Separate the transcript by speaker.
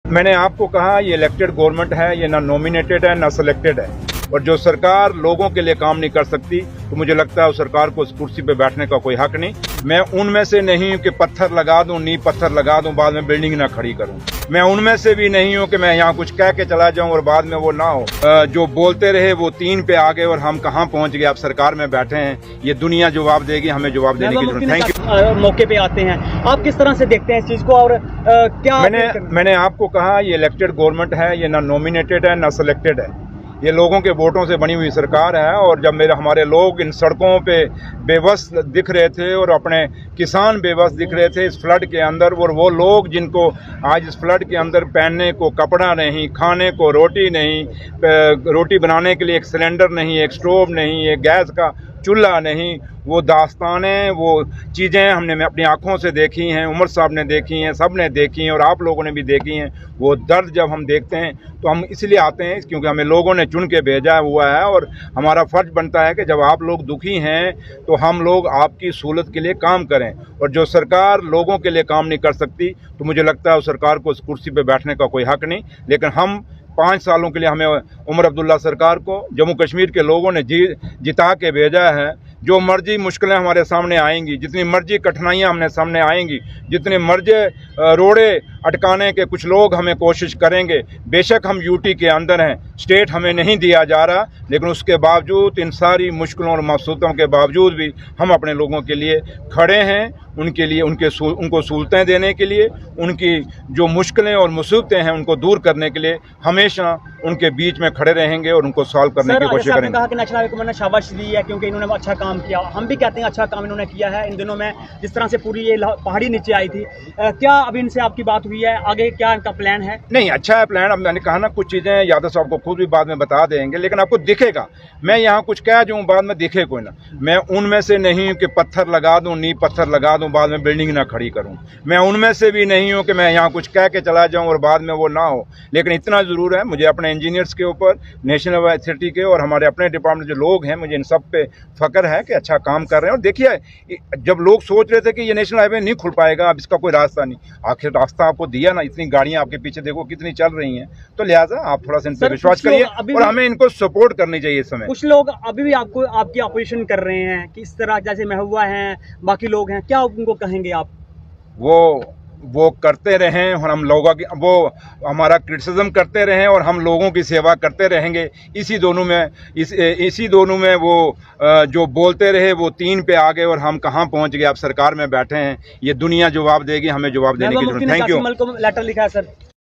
Speaker 1: मैंने आपको कहा ये इलेक्टेड गवर्नमेंट है, ये ना नॉमिनेटेड है ना सिलेक्टेड है, और जो सरकार लोगों के लिए काम नहीं कर सकती तो मुझे लगता है उस सरकार को उस कुर्सी पे बैठने का कोई हक नहीं। मैं उनमें से नहीं हूँ कि पत्थर लगा दूं, नींव पत्थर लगा दूं, बाद में बिल्डिंग ना खड़ी करूं। मैं उनमें से भी नहीं हूँ कि मैं यहाँ कुछ कह के चला जाऊं और बाद में वो ना हो। जो बोलते रहे वो 3 पे आ गए और हम कहाँ पहुँच गए। आप सरकार में बैठे हैं, ये दुनिया जवाब देगी, हमें जवाब देने की जरूरत। Thank you.
Speaker 2: मौके पे आते हैं, आप किस तरह से देखते हैं इस चीज को, और क्या
Speaker 1: मैंने आपको कहा ये इलेक्टेड गवर्नमेंट है, ये ना नॉमिनेटेड है ना सिलेक्टेड है, ये लोगों के वोटों से बनी हुई सरकार है। और जब हमारे लोग इन सड़कों पे बेबस दिख रहे थे और अपने किसान बेबस दिख रहे थे इस फ्लड के अंदर, और वो लोग जिनको आज इस फ्लड के अंदर पहनने को कपड़ा नहीं, खाने को रोटी नहीं, रोटी बनाने के लिए एक सिलेंडर नहीं, एक स्टोव नहीं, एक गैस का चूल्हा नहीं, वो दास्तानें, वो चीज़ें हमने अपनी आंखों से देखी हैं, उमर साहब ने देखी हैं, सब ने देखी हैं और आप लोगों ने भी देखी हैं। वो दर्द जब हम देखते हैं तो हम इसलिए आते हैं क्योंकि हमें लोगों ने चुन के भेजा हुआ है, और हमारा फ़र्ज बनता है कि जब आप लोग दुखी हैं तो हम लोग आपकी सहूलत के लिए काम करें। और जो सरकार लोगों के लिए काम नहीं कर सकती तो मुझे लगता है उस सरकार को उस कुर्सी पर बैठने का कोई हक नहीं। लेकिन हम 5 सालों के लिए हमें उमर अब्दुल्ला सरकार को जम्मू कश्मीर के लोगों ने जिता के भेजा है। जो मर्जी मुश्किलें हमारे सामने आएंगी, जितनी मर्जी कठिनाइयां हमने सामने आएंगी, जितने मर्जी रोड़े अटकाने के कुछ लोग हमें कोशिश करेंगे। बेशक हम यूटी के अंदर हैं, स्टेट हमें नहीं दिया जा रहा, लेकिन उसके बावजूद इन सारी मुश्किलों और मसरूतों के बावजूद भी हम अपने लोगों के लिए खड़े हैं, उनके लिए उनको सहूलतें देने के लिए, उनकी जो मुश्किलें और मुसीबतें हैं उनको दूर करने के लिए हमेशा उनके बीच में खड़े रहेंगे और उनको सॉल्व करने की कोशिश करेंगे।
Speaker 2: कहा कि नेशनल हाईवे को मैंने शाबाश दी है क्योंकि इन्होंने अच्छा काम किया, हम भी कहते हैं अच्छा काम इन्होंने किया है इन दिनों में, जिस तरह से पूरी ये पहाड़ी नीचे आई थी। क्या अभी इनसे आपकी बात हुई है, आगे क्या इनका प्लान है?
Speaker 1: नहीं, अच्छा है प्लान। अब मैंने कहा ना कुछ चीज़ें यादव साहब को खुद भी बाद में बता देंगे, लेकिन आपको दिखेगा। मैं यहाँ कुछ कह जाऊँ बाद में दिखे कोई ना। मैं उनमें से नहीं हूँ कि पत्थर लगा दूँ, नींव पत्थर लगा दूँ, बाद में बिल्डिंग ना खड़ी करूँ। मैं उनमें से भी नहीं हूँ कि मैं यहाँ कुछ कह के चला जाऊँ और बाद में वो ना हो। लेकिन इतना ज़रूर है, मुझे अपने इंजीनियर्स के ऊपर, नेशनल हाईवे अथॉरिटी के और हमारे अपने डिपार्टमेंट जो लोग हैं, मुझे इन सब पे फख्र है कि अच्छा काम कर रहे हैं। और देखिए, जब लोग सोच रहे थे कि ये नेशनल हाईवे नहीं खुल पाएगा, अब इसका कोई रास्ता नहीं, आखिर रास्ता आपको दिया ना। इतनी गाड़ियां आपके पीछे देखो कितनी चल रही हैं, तो लिहाजा आप थोड़ा सा इन पर विश्वास करिए और हमें इनको सपोर्ट करनी चाहिए इस समय।
Speaker 2: कुछ लोग अभी भी आपकी अपोजिशन कर रहे हैं कि इस तरह जैसे महबूबा हैं, बाकी लोग हैं, क्या उनको कहेंगे आप?
Speaker 1: वो करते रहें और हम लोगों की, वो हमारा क्रिटिसिज्म करते रहें और हम लोगों की सेवा करते रहेंगे। इसी दोनों में वो जो बोलते रहे वो 3 पे आ गए और हम कहाँ पहुँच गए। आप सरकार में बैठे हैं, ये दुनिया जवाब देगी, हमें जवाब देने की जरूरत। Thank you.
Speaker 2: लेटर लिखा है सर।